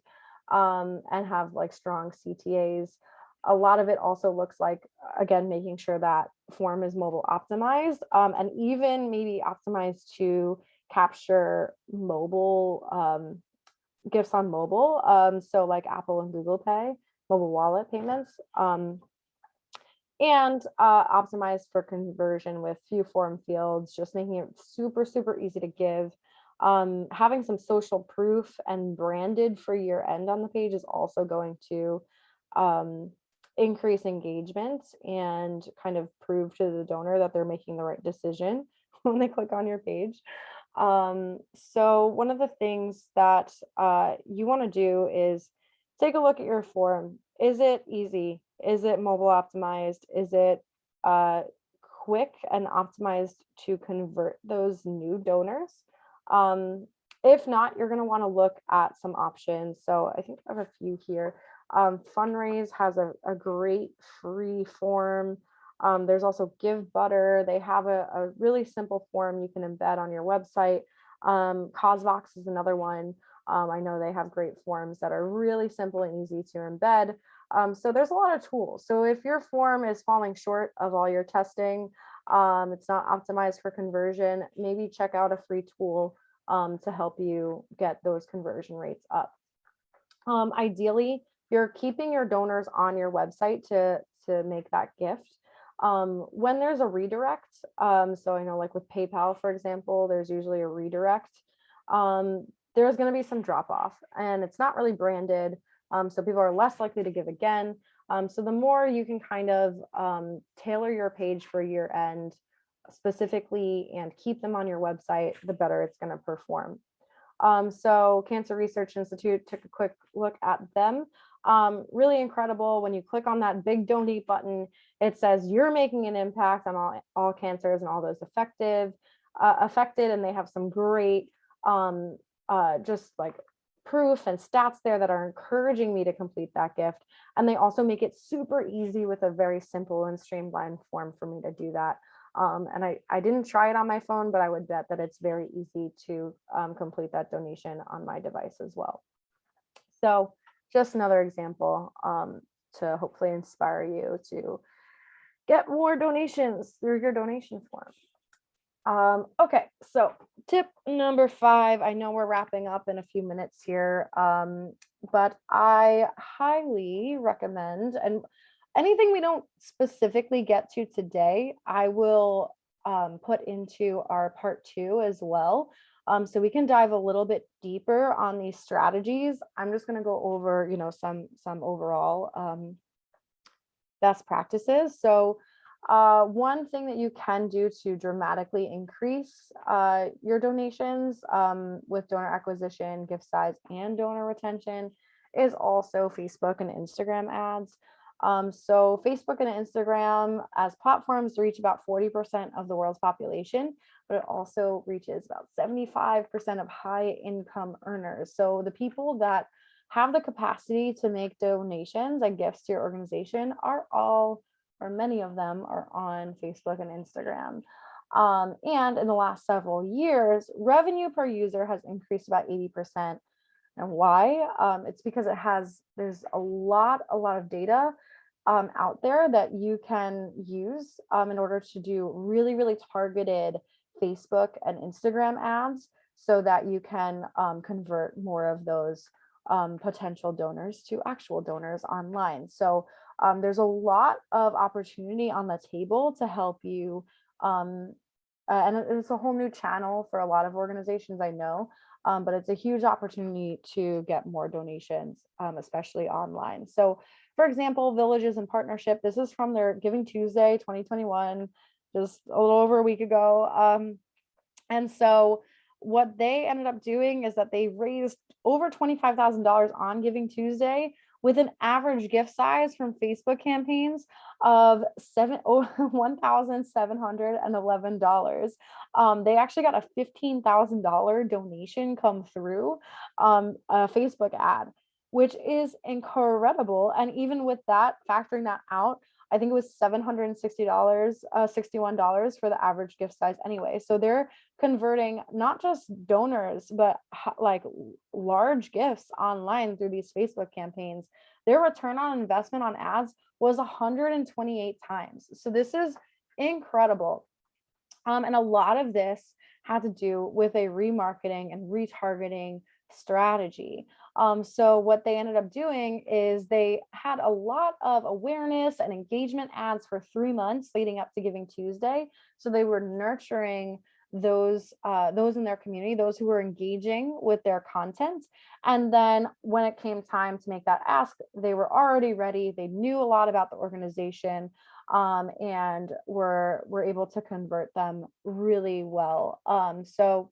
and have like strong CTAs. A lot of it also looks like, again, making sure that form is mobile optimized, and even maybe optimized to capture mobile gifts on mobile. So like Apple and Google Pay, mobile wallet payments, and optimized for conversion with few form fields, just making it super, super easy to give. Having some social proof and branded for year end on the page is also going to increase engagement and kind of prove to the donor that they're making the right decision when they click on your page. So one of the things that you want to do is take a look at your form. Is it easy? Is it mobile optimized? Is it quick and optimized to convert those new donors? If not, you're going to want to look at some options. So I think I have a few here. Fundraise has a great free form. There's also Give Butter. They have a really simple form you can embed on your website. CauseVox is another one. I know they have great forms that are really simple and easy to embed. So there's a lot of tools. So if your form is falling short of all your testing, it's not optimized for conversion, maybe check out a free tool to help you get those conversion rates up. Ideally, you're keeping your donors on your website to make that gift. When there's a redirect, so I know like with PayPal, for example, there's usually a redirect. Um, there's going to be some drop off, and it's not really branded, so people are less likely to give again. So the more you can kind of tailor your page for year end specifically and keep them on your website, the better it's going to perform. So Cancer Research Institute took a quick look at them. Really incredible. When you click on that big donate button, it says you're making an impact on all cancers and all those affected, and they have some great just like proof and stats there that are encouraging me to complete that gift. And they also make it super easy with a very simple and streamlined form for me to do that. And I didn't try it on my phone, but I would bet that it's very easy to complete that donation on my device as well. So just another example to hopefully inspire you to get more donations through your donation form. Okay, so tip number 5. I know we're wrapping up in a few minutes here, but I highly recommend, and anything we don't specifically get to today, I will put into our part 2 as well. So we can dive a little bit deeper on these strategies. I'm just going to go over, some overall best practices. So one thing that you can do to dramatically increase your donations with donor acquisition, gift size, and donor retention is also Facebook and Instagram ads. So Facebook and Instagram as platforms reach about 40% of the world's population, but it also reaches about 75% of high income earners. So the people that have the capacity to make donations and gifts to your organization are all, or many of them, are on Facebook and Instagram. And in the last several years, revenue per user has increased about 80%. And why? It's because there's a lot of data out there that you can use in order to do really, really targeted Facebook and Instagram ads so that you can convert more of those potential donors to actual donors online. So there's a lot of opportunity on the table to help you. And it's a whole new channel for a lot of organizations, I know, but it's a huge opportunity to get more donations, especially online. So for example, Villages in Partnership, this is from their Giving Tuesday 2021, just a little over a week ago. And so what they ended up doing is that they raised over $25,000 on Giving Tuesday with an average gift size from Facebook campaigns of $1,711. They actually got a $15,000 donation come through a Facebook ad, which is incredible. And even with that, factoring that out, I think it was $760, $61 for the average gift size anyway. So they're converting not just donors, but like large gifts online through these Facebook campaigns. Their return on investment on ads was 128 times. So this is incredible. And a lot of this had to do with a remarketing and retargeting strategy. So what they ended up doing is they had a lot of awareness and engagement ads for 3 months leading up to Giving Tuesday. So they were nurturing those in their community, those who were engaging with their content. And then when it came time to make that ask, they were already ready. They knew a lot about the organization, and were able to convert them really well. So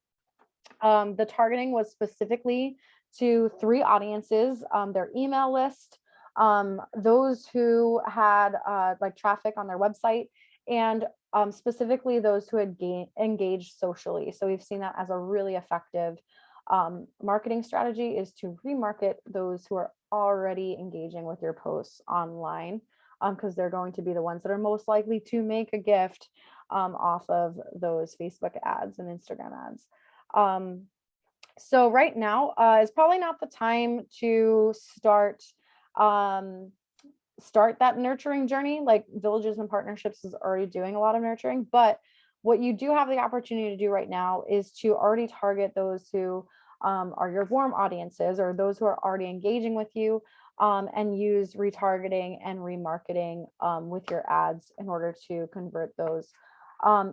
the targeting was specifically to 3 audiences: their email list, those who had like traffic on their website, and specifically those who had engaged socially. So we've seen that as a really effective marketing strategy, is to remarket those who are already engaging with your posts online, because they're going to be the ones that are most likely to make a gift off of those Facebook ads and Instagram ads. So right now is probably not the time to start that nurturing journey. Like Villages and Partnerships is already doing a lot of nurturing, but what you do have the opportunity to do right now is to already target those who are your warm audiences or those who are already engaging with you, and use retargeting and remarketing with your ads in order to convert those.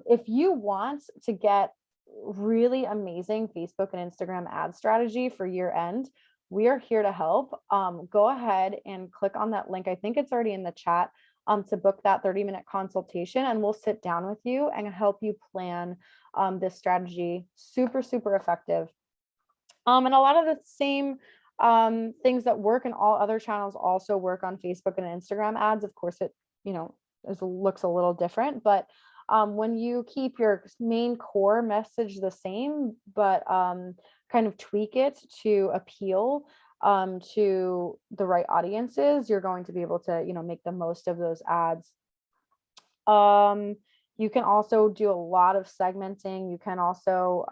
If you want to get really amazing Facebook and Instagram ad strategy for year end, we are here to help. Go ahead and click on that link. I think it's already in the chat, to book that 30-minute consultation, and we'll sit down with you and help you plan this strategy. Super, super effective. And a lot of the same things that work in all other channels also work on Facebook and Instagram ads. Of course, it, looks a little different, but when you keep your main core message the same, but kind of tweak it to appeal to the right audiences, you're going to be able to, make the most of those ads. You can also do a lot of segmenting. You can also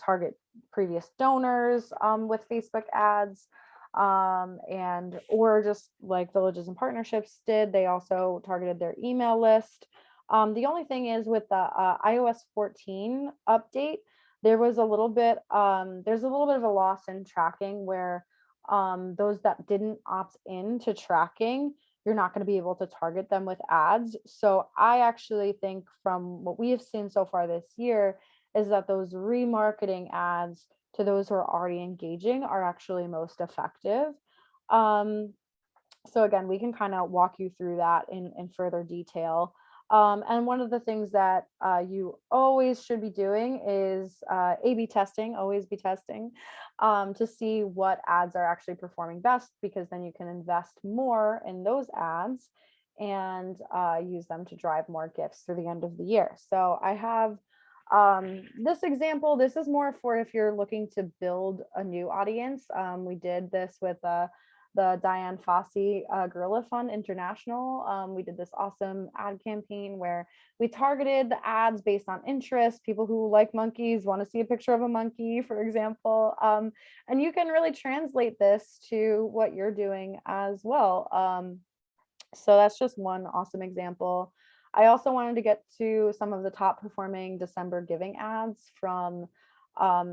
target previous donors with Facebook ads, or just like Villages and Partnerships did. They also targeted their email list. The only thing is with the iOS 14 update, there was a little bit, there's a little bit of a loss in tracking where those that didn't opt in to tracking, you're not going to be able to target them with ads. So I actually think from what we have seen so far this year is that those remarketing ads to those who are already engaging are actually most effective. So again, we can kind of walk you through that in further detail. And one of the things that you always should be doing is A/B testing, always be testing, to see what ads are actually performing best, because then you can invest more in those ads and use them to drive more gifts through the end of the year. So I have this example. This is more for if you're looking to build a new audience. We did this with the Diane Fossey Gorilla Fund International. We did this awesome ad campaign where we targeted the ads based on interest. People who like monkeys want to see a picture of a monkey, for example. And you can really translate this to what you're doing as well. So that's just one awesome example. I also wanted to get to some of the top performing December giving ads from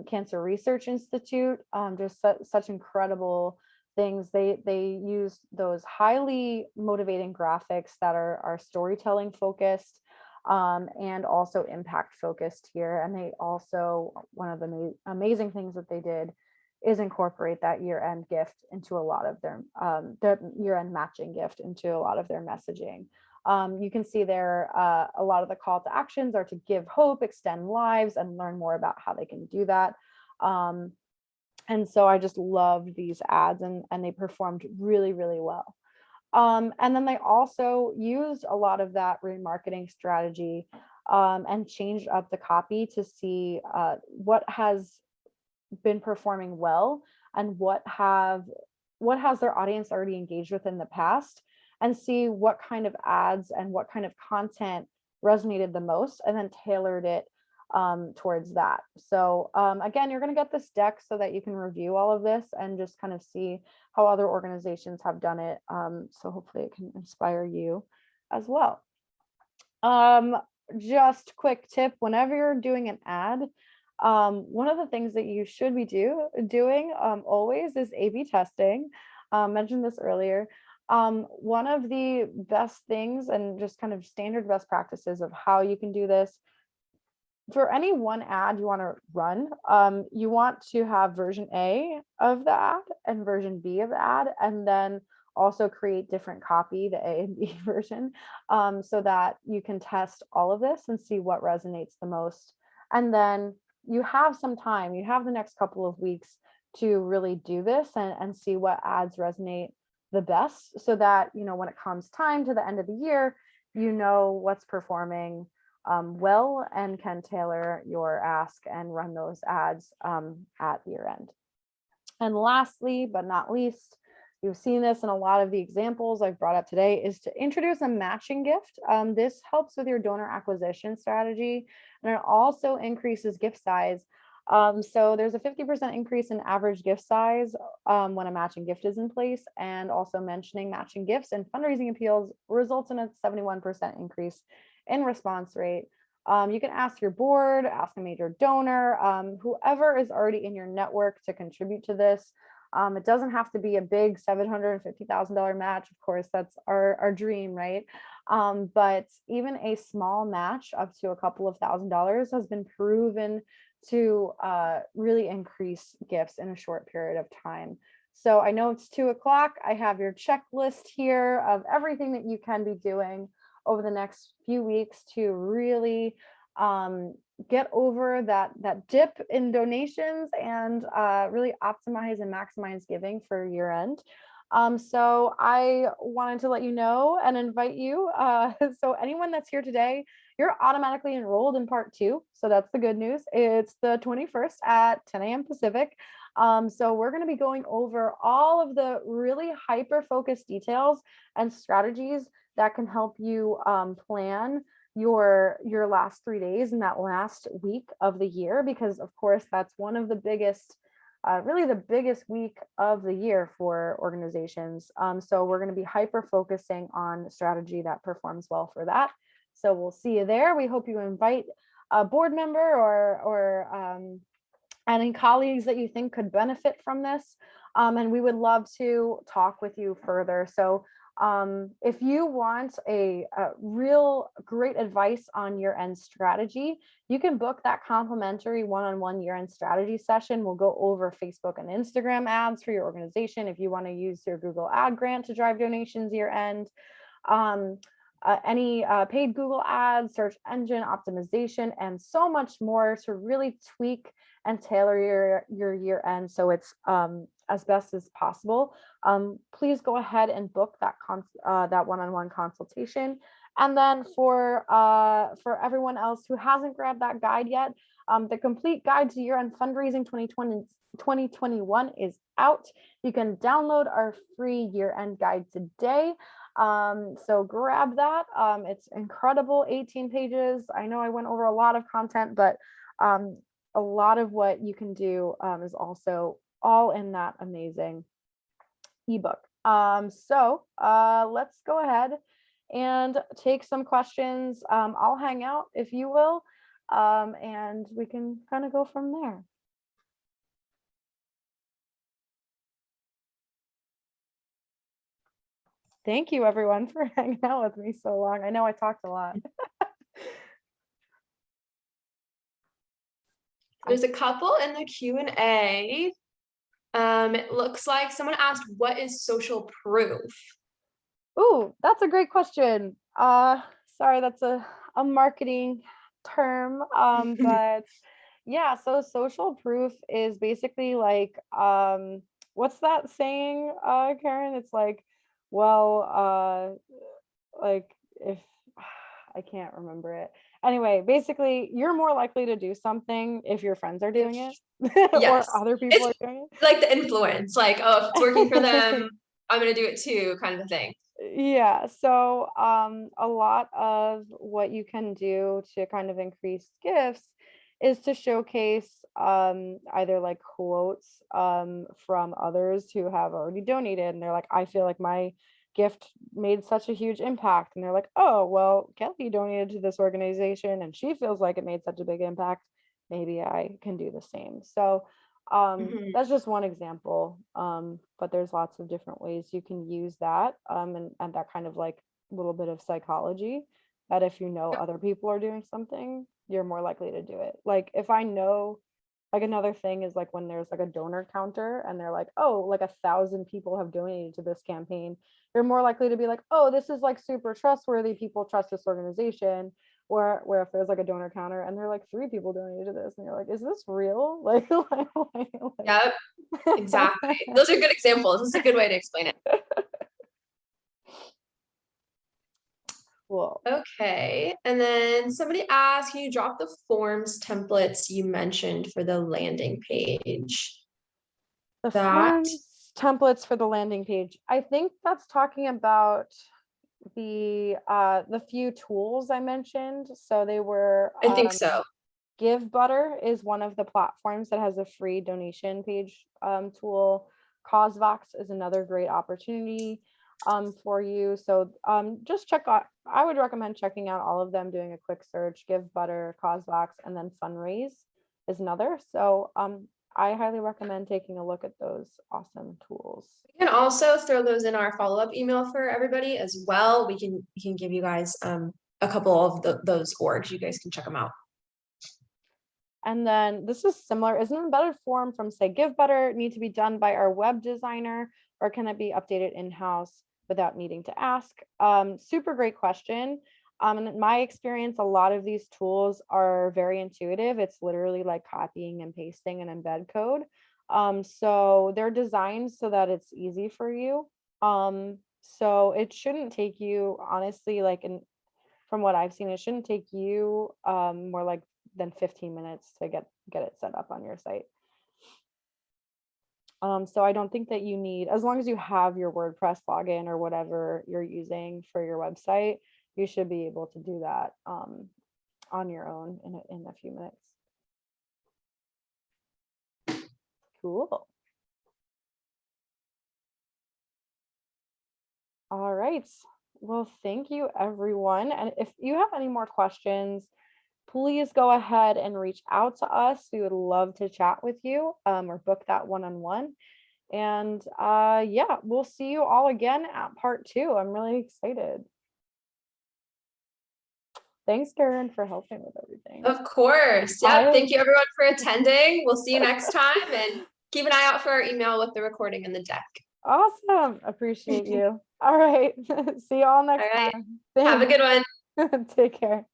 Cancer Research Institute. Just such incredible things. They use those highly motivating graphics that are storytelling focused and also impact focused here. And they also, one of the amazing things that they did is incorporate that year-end gift into a lot of their year-end matching gift into a lot of their messaging. You can see there a lot of the call to actions are to give hope, extend lives, and learn more about how they can do that. And so I just loved these ads, and they performed really, really well. And then they also used a lot of that remarketing strategy and changed up the copy to see what has been performing well and what has their audience already engaged with in the past, and see what kind of ads and what kind of content resonated the most, and then tailored it towards that. So again, you're going to get this deck so that you can review all of this and just kind of see how other organizations have done it. So hopefully it can inspire you as well. Just quick tip, whenever you're doing an ad, one of the things that you should be doing always is A/B testing. Mentioned this earlier. One of the best things and just kind of standard best practices of how you can do this, for any one ad you want to run, you want to have version A of the ad and version B of the ad, and then also create different copy, the A and B version, so that you can test all of this and see what resonates the most. And then you have some time, you have the next couple of weeks to really do this and see what ads resonate the best, so that, when it comes time to the end of the year, what's performing well, and can tailor your ask and run those ads at year end. And lastly, but not least, you've seen this in a lot of the examples I've brought up today, is to introduce a matching gift. This helps with your donor acquisition strategy, and it also increases gift size. So there's a 50% increase in average gift size when a matching gift is in place, and also mentioning matching gifts and fundraising appeals results in a 71% increase in response rate. You can ask your board, ask a major donor, whoever is already in your network to contribute to this. It doesn't have to be a big $750,000 match. Of course, that's our dream, right? But even a small match up to a couple of $1,000s has been proven to really increase gifts in a short period of time. So I know it's 2 o'clock. I have your checklist here of everything that you can be doing over the next few weeks to really get over that dip in donations and really optimize and maximize giving for year end. So I wanted to let you know and invite you. So anyone that's here today, you're automatically enrolled in part 2. So that's the good news. It's the 21st at 10 a.m. Pacific. So we're going to be going over all of the really hyper focused details and strategies that can help you plan your last 3 days in that last week of the year, because of course that's one of the biggest really the biggest week of the year for organizations. So we're going to be hyper focusing on strategy that performs well for that. So we'll see you there. We hope you invite a board member or any colleagues that you think could benefit from this. And we would love to talk with you further. So if you want a real great advice on year-end strategy, you can book that complimentary one-on-one year-end strategy session. We'll go over Facebook and Instagram ads for your organization if you want to use your Google ad grant to drive donations year-end. Any paid Google ads, search engine optimization, and so much more to really tweak and tailor your year end so it's as best as possible. Please go ahead and book that one-on-one consultation. And then for everyone else who hasn't grabbed that guide yet, the complete guide to year-end fundraising 2021 is out. You can download our free year-end guide today. So grab that. It's incredible, 18 pages. I know I went over a lot of content, but a lot of what you can do is also all in that amazing ebook. So let's go ahead and take some questions. I'll hang out, if you will, and we can kind of go from there. Thank you, everyone, for hanging out with me so long. I know I talked a lot. There's a couple in the Q&A. It looks like someone asked, what is social proof? Ooh, that's a great question. Sorry, that's a marketing term. But yeah, so social proof is basically like, what's that saying, Karen? It's like, well, like if I can't remember it. Anyway, basically, you're more likely to do something if your friends are doing it Yes. or other people are doing it. Like the influence, like, oh, if it's working for them, I'm going to do it too, kind of a thing. Yeah, so a lot of what you can do to kind of increase gifts is to showcase either like quotes from others who have already donated, and they're like, I feel like my gift made such a huge impact, and they're like, oh well, Kelly donated to this organization and she feels like it made such a big impact, maybe I can do the same. So that's just one example, but there's lots of different ways you can use that, and that kind of like little bit of psychology, that if you know other people are doing something, you're more likely to do it. Like if I know, like another thing is like when there's like a donor counter and they're like, oh, like 1,000 people have donated to this campaign, you're more likely to be like, oh, this is like super trustworthy, people trust this organization. Where if there's like a donor counter and they're like 3 people donated to this and you're like, is this real? Like, Yep, exactly. Those are good examples. It's a good way to explain it. Cool. Okay, and then somebody asked, can you drop the forms templates you mentioned for the landing page? The forms templates for the landing page. I think that's talking about the few tools I mentioned. So they were, I think so. Give Butter is one of the platforms that has a free donation page tool. CauseVox is another great opportunity. for you. So just check out, I would recommend checking out all of them, doing a quick search. Give Butter, Causebox, and then Fundraise is another. So I highly recommend taking a look at those awesome tools. We can also throw those in our follow-up email for everybody as well. We can give you guys a couple of those orgs. You guys can check them out. And then this is similar. Is an embedded form from, say, Give Butter need to be done by our web designer, or can it be updated in-house without needing to ask? Super great question. And in my experience, a lot of these tools are very intuitive. It's literally like copying and pasting an embed code. So they're designed so that it's easy for you. So it shouldn't take you, honestly, like from what I've seen, it shouldn't take you more like than 15 minutes to get it set up on your site. So I don't think that you need, as long as you have your WordPress login or whatever you're using for your website, you should be able to do that on your own in a few minutes. Cool. All right. Well, thank you, everyone. And if you have any more questions, please go ahead and reach out to us. We would love to chat with you or book that one-on-one. And yeah, we'll see you all again at part 2. I'm really excited. Thanks, Karen, for helping with everything. Of course. Yeah. Thank you everyone for attending. We'll see you next time, and keep an eye out for our email with the recording and the deck. Awesome. Appreciate you. All right. See you all next time. Have a good one. Take care.